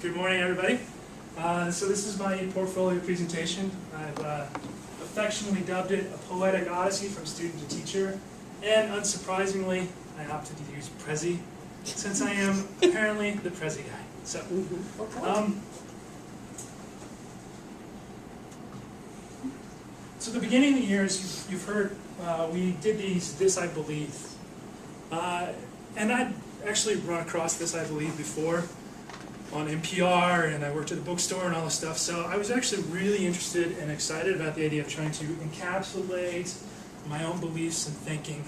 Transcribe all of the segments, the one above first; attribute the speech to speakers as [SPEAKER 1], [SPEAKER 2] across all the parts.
[SPEAKER 1] Good morning, everybody. So this is my portfolio presentation. I've affectionately dubbed it a poetic odyssey from student to teacher, and unsurprisingly, I opted to use Prezi, since I am apparently the Prezi guy. So, so the beginning of the year, as you've heard, we did this I believe, and I'd actually run across this I believe before on NPR, and I worked at the bookstore and all this stuff, so I was actually really interested and excited about the idea of trying to encapsulate my own beliefs and thinking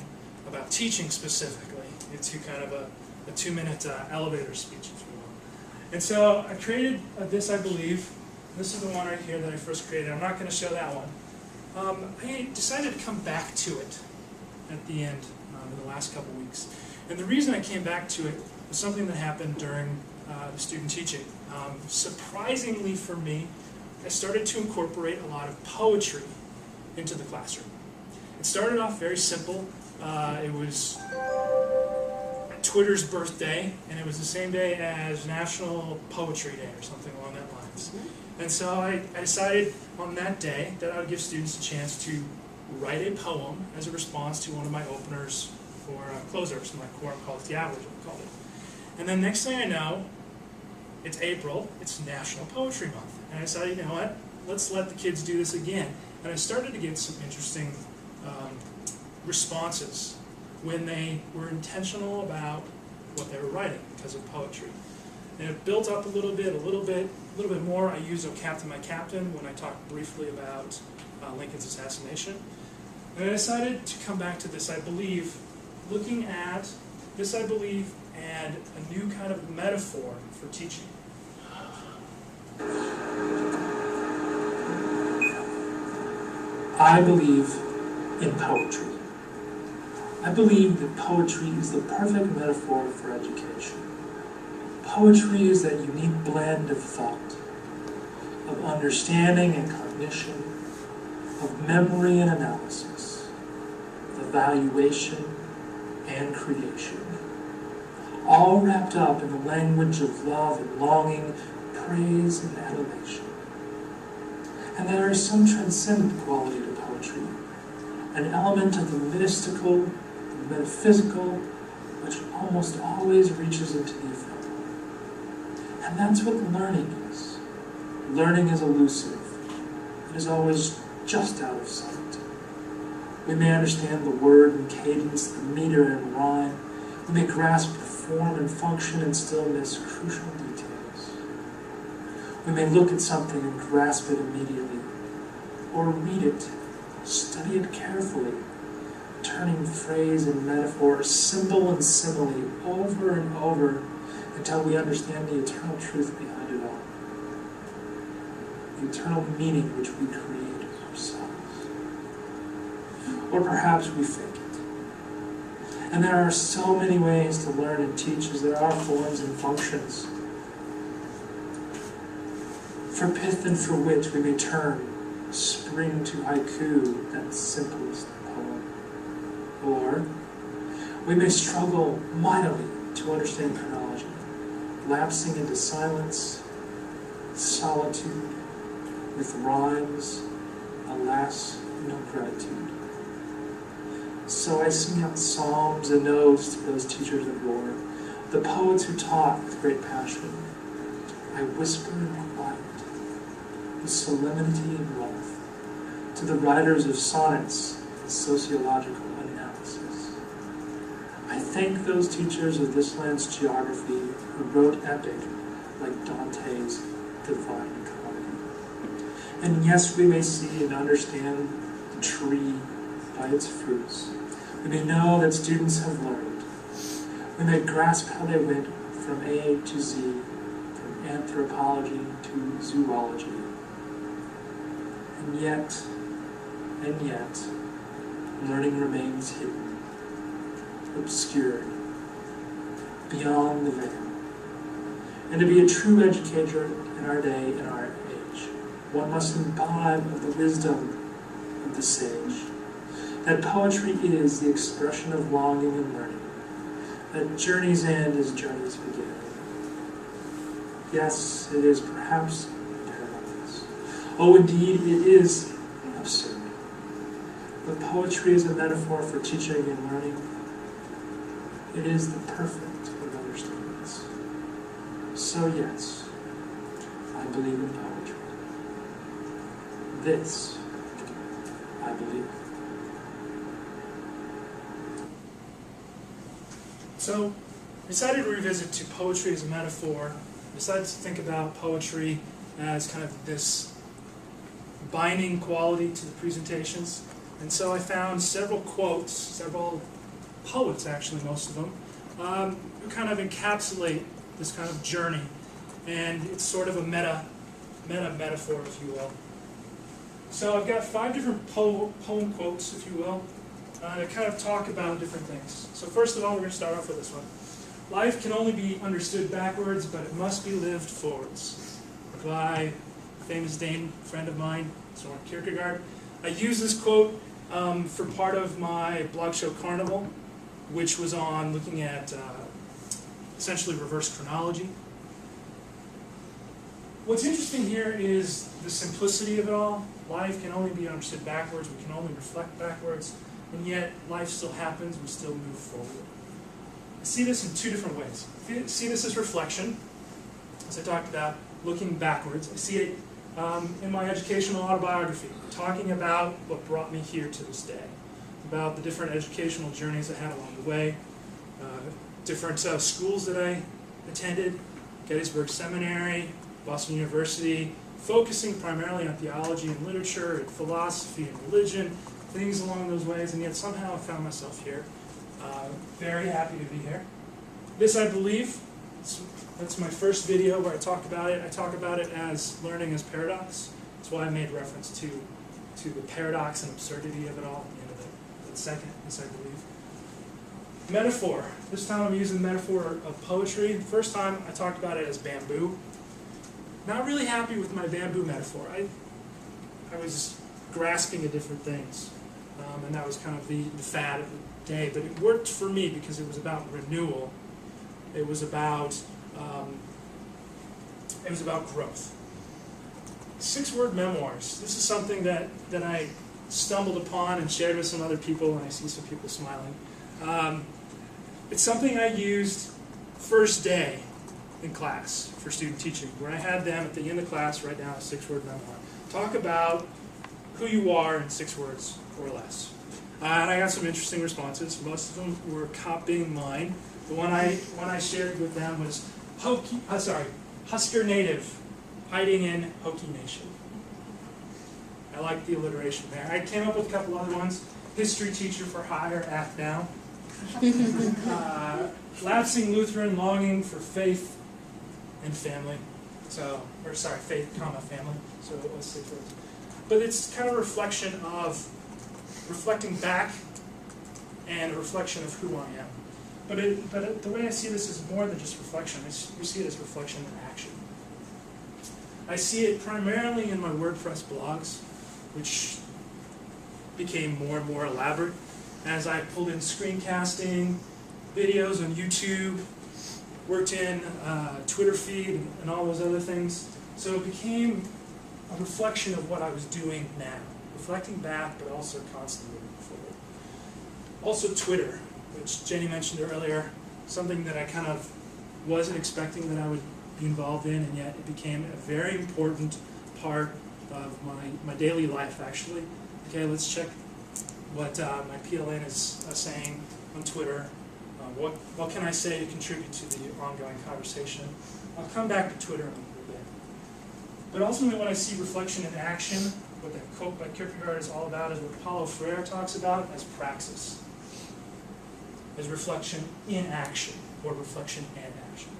[SPEAKER 1] about teaching specifically into kind of a 2-minute elevator speech, if you will. And so I created this I believe. This is the one right here that I first created. I'm not going to show that one. I decided to come back to it at the end in the last couple weeks. And the reason I came back to it was something that happened during the student teaching. Surprisingly for me, I started to incorporate a lot of poetry into the classroom. It started off very simple. It was Twitter's birthday, and it was the same day as National Poetry Day or something along that lines. And so I decided on that day that I would give students a chance to write a poem as a response to one of my openers or closers, my quorum called Diablo, as we called it. And then next thing I know, it's April, it's National Poetry Month. And I decided, you know what, let's let the kids do this again. And I started to get some interesting responses when they were intentional about what they were writing because of poetry. And it built up a little bit more. I used "O Captain, My Captain" when I talked briefly about Lincoln's assassination. And I decided to come back to this I believe, looking at this I believe and a new kind of metaphor for teaching.
[SPEAKER 2] I believe in poetry. I believe that poetry is the perfect metaphor for education. Poetry is that unique blend of thought, of understanding and cognition, of memory and analysis, of evaluation and creation, all wrapped up in the language of love and longing, praise and adulation. And there is some transcendent quality to poetry, an element of the mystical, the metaphysical, which almost always reaches into the ephemeral. And that's what learning is. Learning is elusive. It is always just out of sight. We may understand the word and cadence, the meter and rhyme. We may grasp the form and function and still miss crucial details. We may look at something and grasp it immediately, or read it, study it carefully, turning phrase and metaphor, symbol and simile over and over until we understand the eternal truth behind it all, the eternal meaning which we create ourselves. Or perhaps we fake it. And there are so many ways to learn and teach as there are forms and functions. For pith and for wit we may turn, spring to haiku, that simplest poem. Or we may struggle mightily to understand chronology, lapsing into silence, solitude, with rhymes, alas, no gratitude. So I sing out psalms and odes to those teachers of yore, the poets who taught with great passion. I whisper in quiet, with solemnity and wealth, to the writers of sonnets and sociological analysis. I thank those teachers of this land's geography who wrote epic like Dante's Divine Comedy. And yes, we may see and understand the tree by its fruits. We may know that students have learned. We may grasp how they went from A to Z, from anthropology to zoology. And yet, learning remains hidden, obscured, beyond the veil. And to be a true educator in our day and our age, one must imbibe of the wisdom of the sage, that poetry is the expression of longing and learning, that journey's end is journey's beginning. Yes, it is perhaps paradox. Oh, indeed, it is absurd. But poetry is a metaphor for teaching and learning. It is the perfect of understandings. So yes, I believe in poetry. This, I believe.
[SPEAKER 1] So, I decided to revisit to poetry as a metaphor. I decided to think about poetry as kind of this binding quality to the presentations. And so I found several quotes, several poets actually, most of them, who kind of encapsulate this kind of journey. And it's sort of a metaphor, if you will. So I've got 5 different poem quotes, if you will, that kind of talk about different things. So first of all, we're going to start off with this one. Life can only be understood backwards, but it must be lived forwards. By a famous Dane friend of mine, Søren Kierkegaard. I used this quote for part of my blog show Carnival, which was on looking at essentially reverse chronology. What's interesting here is the simplicity of it all. Life can only be understood backwards, we can only reflect backwards, and yet life still happens, we still move forward. I see this in 2 different ways. I see this as reflection, as I talked about, looking backwards. I see it in my educational autobiography, talking about what brought me here to this day, about the different educational journeys I had along the way, different schools that I attended, Gettysburg Seminary, Boston University, focusing primarily on theology and literature and philosophy and religion, things along those ways, and yet somehow I found myself here. Very happy to be here. This, I believe, that's my first video where I talk about it. I talk about it as learning as paradox. That's why I made reference to the paradox and absurdity of it all at the end of the second, this I believe. Metaphor. This time I'm using the metaphor of poetry. The first time I talked about it as bamboo. Not really happy with my bamboo metaphor. I was grasping at different things, and that was kind of the fad of the day. But it worked for me because it was about renewal. It was about growth. 6-word memoirs. This is something that I stumbled upon and shared with some other people, and I see some people smiling. It's something I used first day in class for student teaching, where I had them at the end of class write down a 6-word memoir. Talk about who you are in 6 words or less. And I got some interesting responses. Most of them were copying mine. The one I shared with them was Husker Native, hiding in Hokie Nation. I like the alliteration there. I came up with a couple other ones. History teacher for hire, act now. Lapsing Lutheran, longing for faith and family. Faith, family. So it was 6 words. But it's kind of a reflection of reflecting back and a reflection of who I am. But the way I see this is more than just reflection. I see it as reflection and action. I see it primarily in my WordPress blogs, which became more and more elaborate as I pulled in screencasting, videos on YouTube, worked in Twitter feed and all those other things. So it became a reflection of what I was doing now, reflecting back, but also constantly moving forward. Also Twitter, which Jenny mentioned earlier, something that I kind of wasn't expecting that I would be involved in, and yet it became a very important part of my daily life, actually. Okay, let's check what my PLN is saying on Twitter. What can I say to contribute to the ongoing conversation? I'll come back to Twitter in a little bit. But ultimately, when I see reflection in action, what that quote by Kierkegaard is all about is what Paulo Freire talks about as praxis, as reflection in action, or reflection and action.